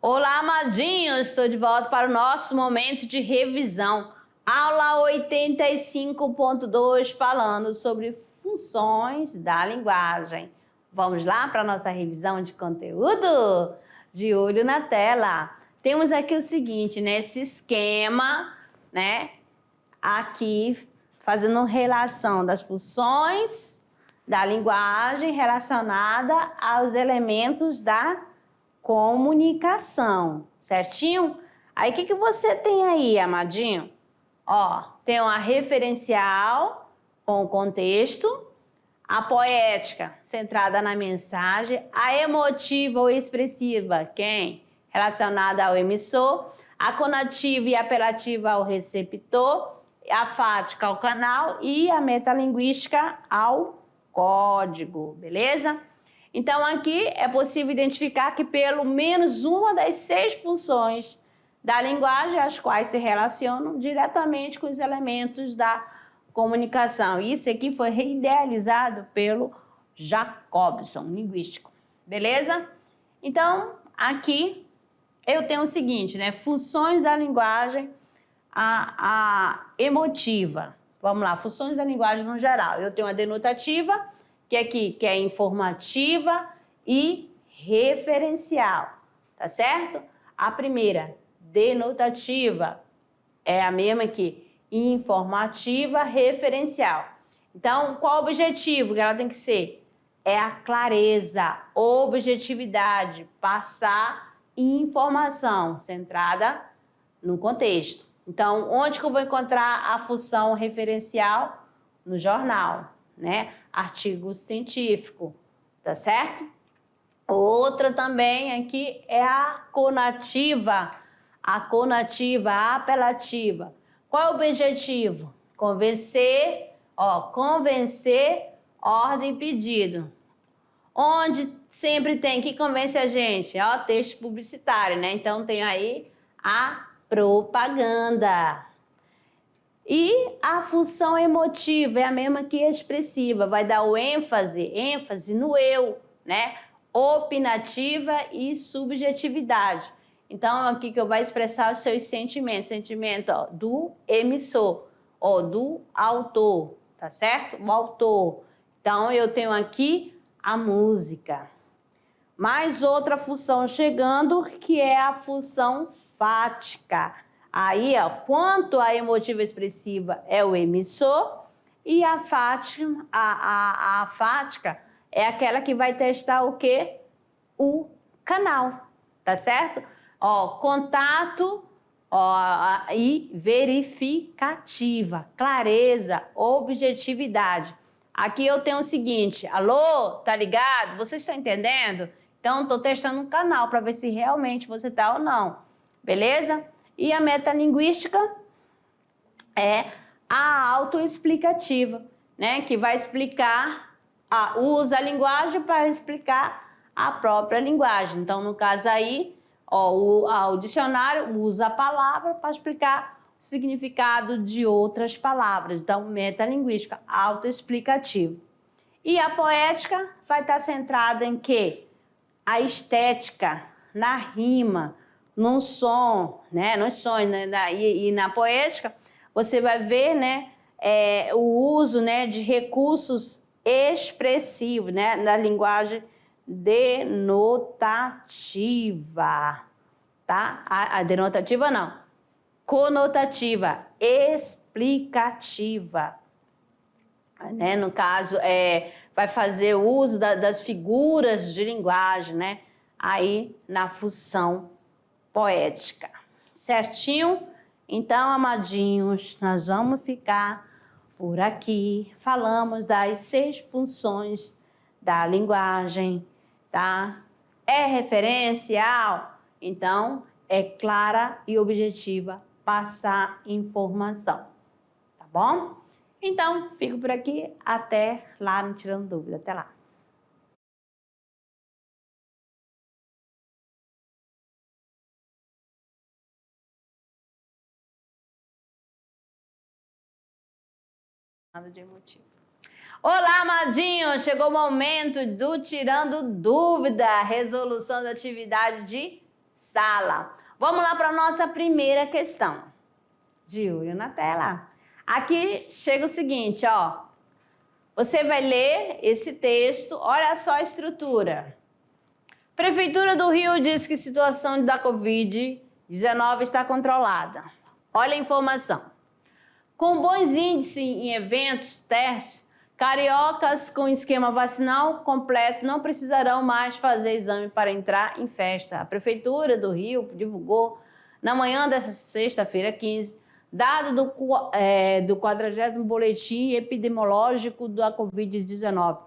Olá, amadinhos! Estou de volta para o nosso momento de revisão. Aula 85.2, falando sobre funções da linguagem. Vamos lá para a nossa revisão de conteúdo? De olho na tela. Temos aqui o seguinte, né? Esse esquema, né? Aqui, fazendo relação das funções da linguagem relacionada aos elementos da comunicação, certinho? Aí, o que você tem aí, amadinho? Ó, tem uma referencial com o contexto, a poética, centrada na mensagem, a emotiva ou expressiva, quem? Relacionada ao emissor, a conativa e apelativa ao receptor, a fática ao canal e a metalinguística ao código, beleza? Então, aqui é possível identificar que pelo menos uma das 6 funções da linguagem, as quais se relacionam diretamente com os elementos da comunicação. Isso aqui foi reidealizado pelo Jacobson, linguístico. Beleza? Então, aqui eu tenho o seguinte, né? Funções da linguagem, a emotiva. Vamos lá, funções da linguagem no geral. Eu tenho a denotativa, que é informativa e referencial, tá certo? A primeira, denotativa, é a mesma que informativa, referencial. Então, qual o objetivo que ela tem que ser? É a clareza, objetividade, passar informação centrada no contexto. Então, onde que eu vou encontrar a função referencial? No jornal, né? Artigo científico, tá certo? Outra também aqui é a conativa, a apelativa. Qual é o objetivo? Convencer, convencer, ordem e pedido. Onde sempre tem que convence a gente? Texto publicitário, né? Então tem aí a propaganda. E a função emotiva é a mesma que expressiva, vai dar o ênfase no eu, né? Opinativa e subjetividade. Então, aqui que eu vou expressar os seus sentimentos, sentimento do emissor, do autor, tá certo? O autor. Então, eu tenho aqui a música. Mais outra função chegando, que é a função fática. Aí, quanto a emotiva expressiva é o emissor e a fática, a fática é aquela que vai testar o quê? O canal, tá certo? Contato e verificativa, clareza, objetividade. Aqui eu tenho o seguinte, alô, tá ligado? Vocês estão entendendo? Então, estou testando um canal para ver se realmente você tá ou não, beleza? E a metalinguística é a autoexplicativa, né? Que vai explicar, usa a linguagem para explicar a própria linguagem. Então, no caso aí, o dicionário usa a palavra para explicar o significado de outras palavras. Então, metalinguística, autoexplicativa. E a poética vai estar centrada em quê? A estética, na rima, no som, né? Nos sons, né? E na poética, você vai ver, né? O uso, né? De recursos expressivos, né? Da linguagem denotativa, tá? A denotativa não, conotativa, explicativa, né? No caso, vai fazer uso das figuras de linguagem, né? Aí na função poética, certinho? Então, amadinhos, nós vamos ficar por aqui. Falamos das 6 funções da linguagem, tá? É referencial, então é clara e objetiva passar informação, tá bom? Então, fico por aqui, até lá no Tirando Dúvida, até lá. Nada de emotivo. Olá, amadinho! Chegou o momento do Tirando Dúvida, resolução da atividade de sala. Vamos lá para a nossa primeira questão. De olho na tela. Aqui chega o seguinte, ó. Você vai ler esse texto, olha só a estrutura. Prefeitura do Rio diz que a situação da Covid-19 está controlada. Olha a informação. Com bons índices em eventos, testes, cariocas com esquema vacinal completo não precisarão mais fazer exame para entrar em festa. A Prefeitura do Rio divulgou na manhã desta sexta-feira 15, dado do 40º Boletim Epidemiológico da Covid-19.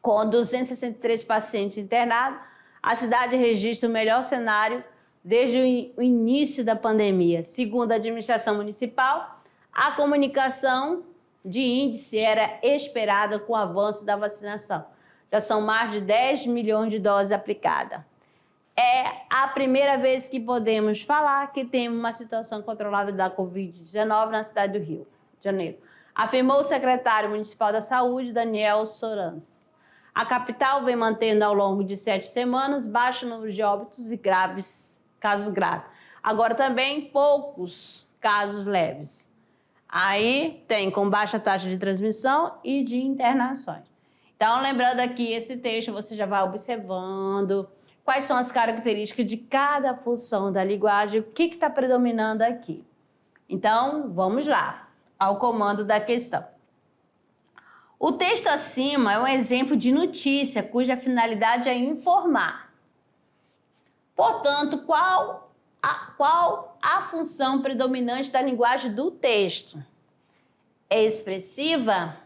Com 263 pacientes internados, a cidade registra o melhor cenário desde o início da pandemia. Segundo a administração municipal, a comunicação de índice era esperada com o avanço da vacinação. Já são mais de 10 milhões de doses aplicadas. É a primeira vez que podemos falar que temos uma situação controlada da Covid-19 na cidade do Rio de Janeiro, afirmou o secretário municipal da Saúde, Daniel Sorans. A capital vem mantendo ao longo de 7 semanas baixo número de óbitos e casos graves. Agora também poucos casos leves. Aí tem com baixa taxa de transmissão e de internações. Então, lembrando aqui, esse texto você já vai observando quais são as características de cada função da linguagem, o que está predominando aqui. Então, vamos lá, ao comando da questão. O texto acima é um exemplo de notícia, cuja finalidade é informar. Portanto, qual a função predominante da linguagem do texto? É expressiva,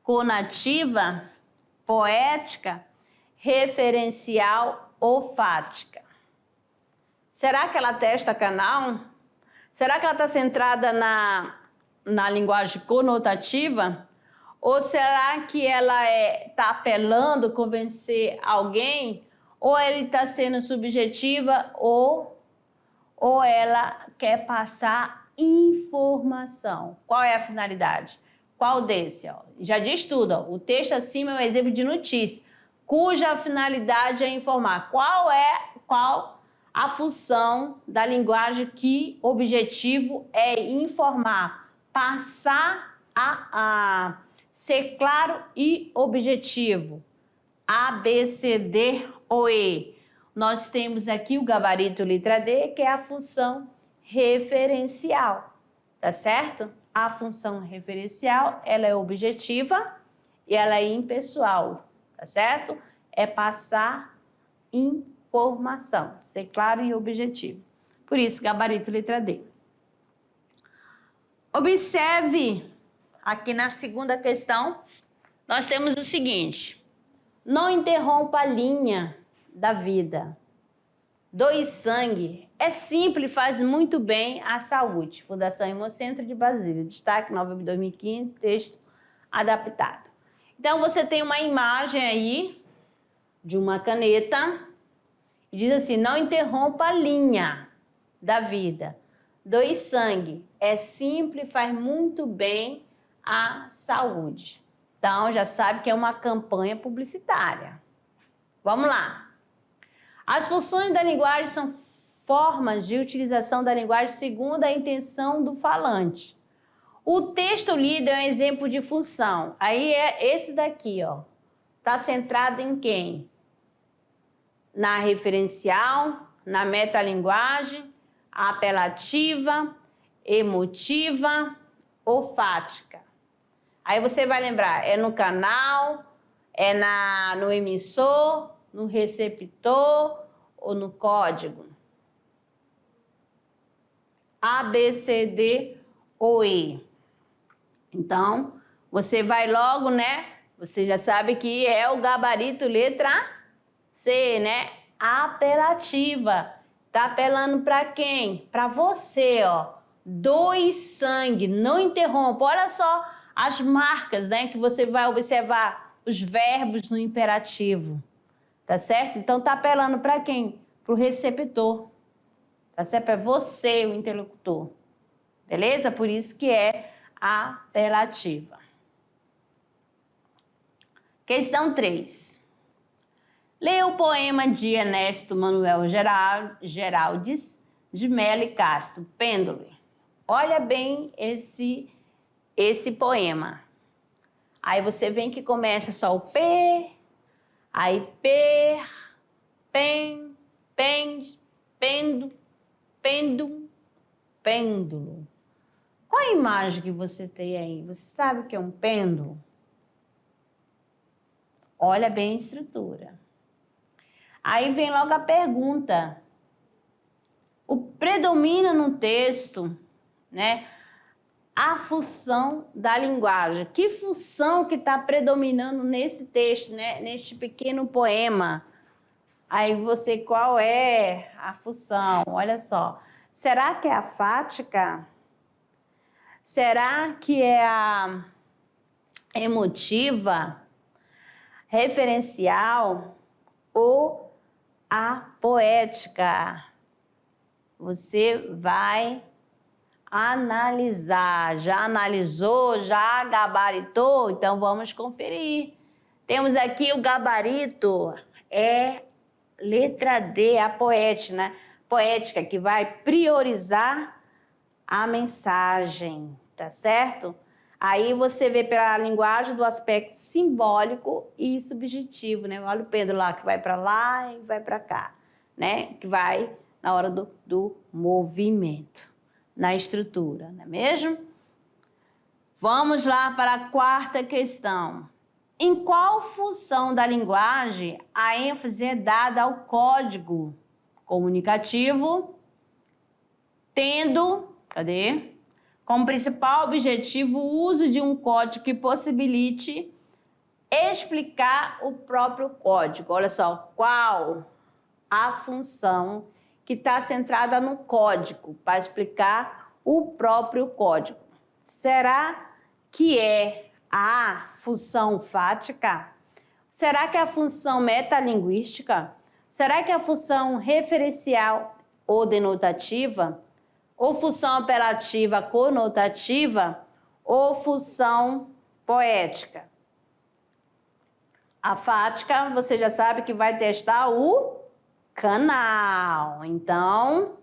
conativa, poética, referencial ou fática? Será que ela testa canal? Será que ela está centrada na linguagem conotativa? Ou será que ela está apelando, convencer alguém? Ou ela está sendo subjetiva ou ela quer passar informação? Qual é a finalidade? Qual desse? Ó? Já diz tudo. Ó. O texto acima é um exemplo de notícia, cuja finalidade é informar. Qual a função da linguagem que o objetivo é informar? Passar a ser claro e objetivo. A, B, C, D ou E. Nós temos aqui o gabarito letra D, que é a função referencial, tá certo? A função referencial, ela é objetiva e ela é impessoal, tá certo? É passar informação, ser claro e objetivo. Por isso, gabarito letra D. Observe, aqui na segunda questão, nós temos o seguinte: não interrompa a linha da vida. Doe sangue. É simples e faz muito bem à saúde. Fundação Hemocentro de Brasília. Destaque, novembro de 2015, texto adaptado. Então, você tem uma imagem aí de uma caneta e diz assim: não interrompa a linha da vida. Doe sangue. É simples e faz muito bem à saúde. Então, já sabe que é uma campanha publicitária. Vamos lá. As funções da linguagem são formas de utilização da linguagem segundo a intenção do falante. O texto lido é um exemplo de função. Aí é esse daqui, ó. Está centrado em quem? Na referencial, na metalinguagem, apelativa, emotiva ou fática. Aí você vai lembrar, é no canal, é no emissor, no receptor ou no código? A, B, C, D ou E. Então, você vai logo, né? Você já sabe que é o gabarito letra C, né? Apelativa. Tá apelando para quem? Para você, ó. Doe sangue, não interrompa. Olha só as marcas, né? Que você vai observar os verbos no imperativo. Tá certo? Então, tá apelando para quem? Para o receptor. Tá certo? É você, o interlocutor. Beleza? Por isso que é apelativa. Questão 3. Leia o poema de Ernesto Manuel Geraldes de Mello e Castro, Pêndulo. Olha bem esse poema. Aí você vem que começa só o P, aí per, pen, pende, pendo, pêndulo, pêndulo. Qual a imagem que você tem aí? Você sabe o que é um pêndulo? Olha bem a estrutura. Aí vem logo a pergunta. Predomina no texto, né, a função da linguagem. Que função que está predominando nesse texto, né, neste pequeno poema? Aí você, qual é a função? Olha só. Será que é a fática? Será que é a emotiva, referencial ou a poética? Você vai analisar. Já analisou? Já gabaritou? Então vamos conferir. Temos aqui o gabarito, é letra D, a poética, né? Poética, que vai priorizar a mensagem, tá certo? Aí você vê pela linguagem do aspecto simbólico e subjetivo, né? Olha o pêndulo lá, que vai para lá e vai para cá, né? Que vai na hora do movimento, na estrutura, não é mesmo? Vamos lá para a quarta questão. Em qual função da linguagem a ênfase é dada ao código comunicativo, tendo, como principal objetivo o uso de um código que possibilite explicar o próprio código? Olha só, qual a função que está centrada no código, para explicar o próprio código? Será que é a função fática? Será que é a função metalinguística? Será que é a função referencial ou denotativa? Ou função apelativa conotativa? Ou função poética? A fática, você já sabe que vai testar o canal. Então,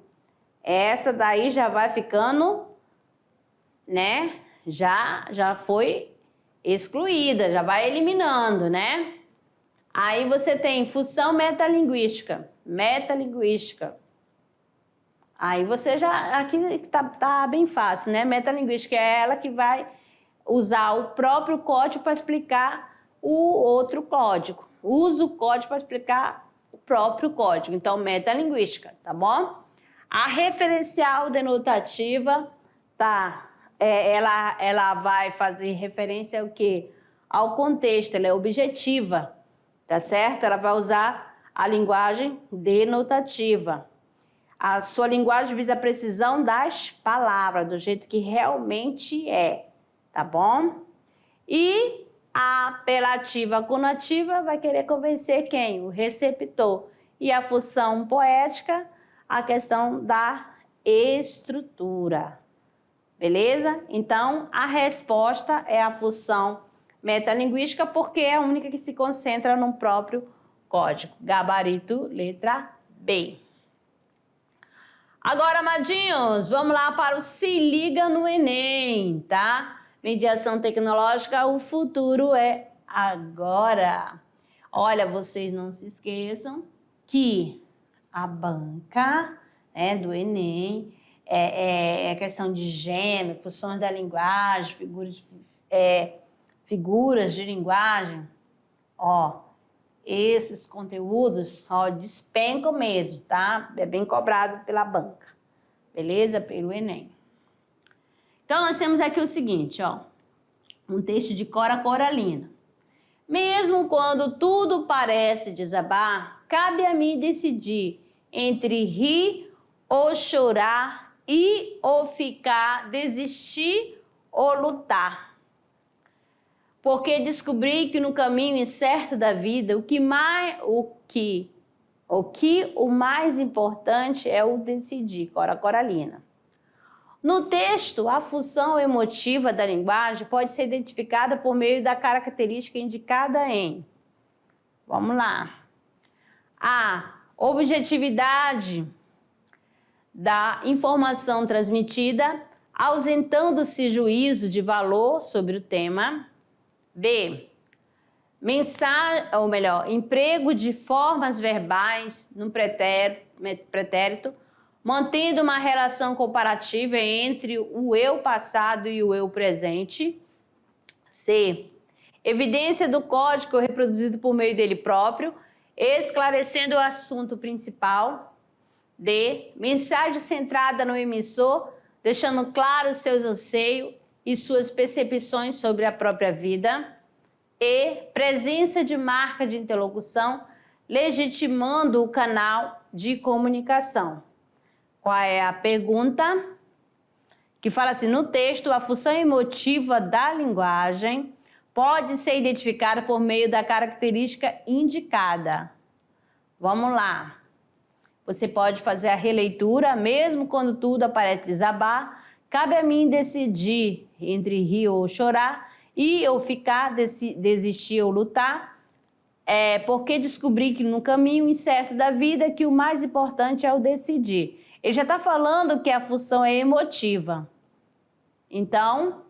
essa daí já vai ficando, né? Já foi excluída, já vai eliminando, né? Aí você tem função metalinguística. Aí você já, aqui tá bem fácil, né? Metalinguística é ela que vai usar o próprio código para explicar o outro código. Usa o código para explicar o próprio código. Então, metalinguística, tá bom? A referencial denotativa, ela vai fazer referência ao quê? Ao contexto, ela é objetiva, tá certo? Ela vai usar a linguagem denotativa. A sua linguagem visa a precisão das palavras, do jeito que realmente é, tá bom? E a apelativa conativa vai querer convencer quem? O receptor. E a função poética, a questão da estrutura. Beleza? Então, a resposta é a função metalinguística, porque é a única que se concentra no próprio código. Gabarito, letra B. Agora, amadinhos, vamos lá para o Se Liga no Enem, tá? Mediação tecnológica, o futuro é agora. Olha, vocês não se esqueçam que a banca, né, do Enem é questão de gênero, funções da linguagem, figuras de linguagem. Ó, esses conteúdos, ó, despencam mesmo, tá? É bem cobrado pela banca, beleza? Pelo Enem. Então, nós temos aqui o seguinte, ó, um texto de Cora Coralina. Mesmo quando tudo parece desabar, cabe a mim decidir entre rir ou chorar, ir ou ficar, desistir ou lutar. Porque descobri que no caminho incerto da vida, o mais importante é o decidir, Cora Coralina. No texto, a função emotiva da linguagem pode ser identificada por meio da característica indicada em... Vamos lá. A objetividade da informação transmitida, ausentando-se juízo de valor sobre o tema. B, emprego de formas verbais no pretérito, mantendo uma relação comparativa entre o eu passado e o eu presente. C, evidência do código reproduzido por meio dele próprio, esclarecendo o assunto principal. D, mensagem centrada no emissor, deixando claro seus anseios e suas percepções sobre a própria vida. E, presença de marca de interlocução, legitimando o canal de comunicação. Qual é a pergunta? Que fala assim, no texto, a função emotiva da linguagem pode ser identificada por meio da característica indicada. Vamos lá. Você pode fazer a releitura, mesmo quando tudo parece desabar. Cabe a mim decidir entre rir ou chorar, ir ou ficar, desistir ou lutar. Porque descobri que no caminho incerto da vida que o mais importante é o decidir. Ele já está falando que a função é emotiva. Então,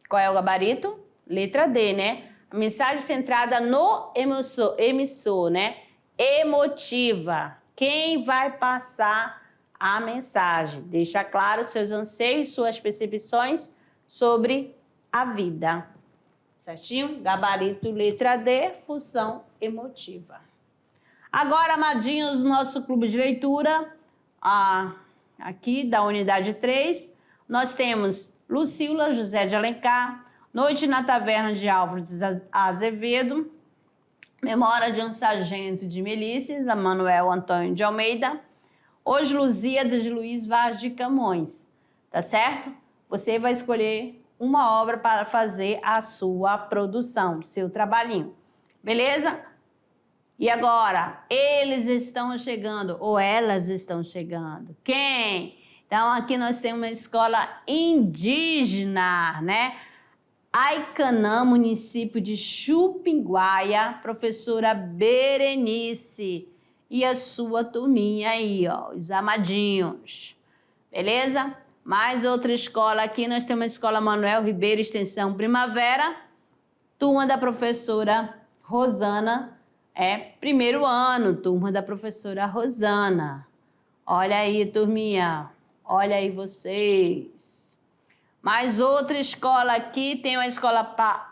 qual é o gabarito? Letra D, né? A mensagem centrada no emissor, né? Emotiva. Quem vai passar a mensagem? Deixa claro seus anseios, suas percepções sobre a vida. Certinho? Gabarito, letra D, função emotiva. Agora, amadinhos, nosso clube de leitura, aqui da unidade 3, nós temos Lucila José de Alencar, Noite na Taverna de Álvaro de Azevedo, Memória de um Sargento de Milícias, da Manuel Antônio de Almeida, Hoje Lusíadas de Luiz Vaz de Camões, tá certo? Você vai escolher uma obra para fazer a sua produção, seu trabalhinho, beleza? E agora, eles estão chegando, ou elas estão chegando. Quem? Então, aqui nós temos uma escola indígena, né? Aicanã, município de Chupinguaia, professora Berenice e a sua turminha aí, ó, os amadinhos, beleza? Mais outra escola aqui, nós temos a Escola Manuel Ribeiro, Extensão Primavera, turma da professora Rosana, primeiro ano, turma da professora Rosana. Olha aí, turminha, olha aí vocês. Mais outra escola aqui, tem a Escola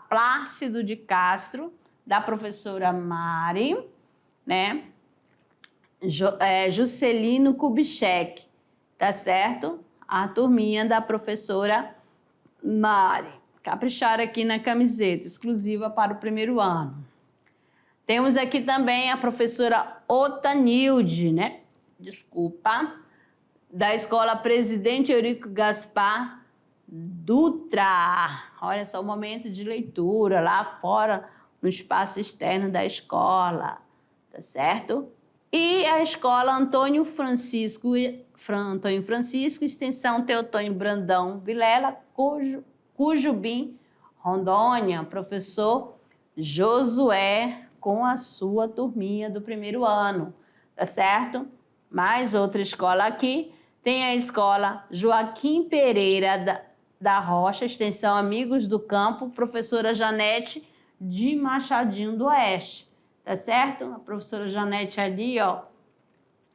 Plácido de Castro, da professora Mari, né? Juscelino Kubitschek, tá certo? A turminha da professora Mari. Caprichar aqui na camiseta, exclusiva para o primeiro ano. Temos aqui também a professora Otanilde, né? Desculpa. Da Escola Presidente Eurico Gaspar Dutra. Olha só o momento de leitura lá fora, no espaço externo da escola, tá certo? E a Escola Antônio Francisco, Extensão Teotônio Brandão Vilela, Cujubim, Rondônia, professor Josué, com a sua turminha do primeiro ano, tá certo? Mais outra escola aqui, tem a Escola Joaquim Pereira da Rocha, Extensão Amigos do Campo, professora Janete de Machadinho do Oeste, tá certo? A professora Janete ali, ó,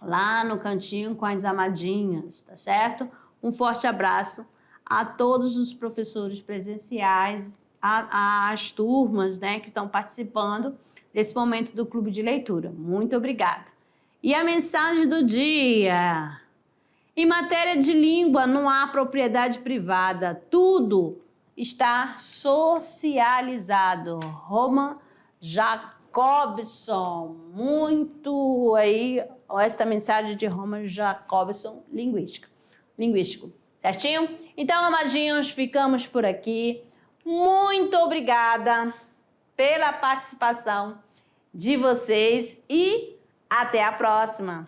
lá no cantinho com as amadinhas, tá certo? Um forte abraço a todos os professores presenciais, às turmas, né, que estão participando desse momento do Clube de Leitura. Muito obrigada. E a mensagem do dia. Em matéria de língua, não há propriedade privada. Tudo está socializado. Roman Jacobson. Muito aí, esta mensagem de Roman Jacobson, linguístico. Certinho? Então, amadinhos, ficamos por aqui. Muito obrigada pela participação de vocês e até a próxima!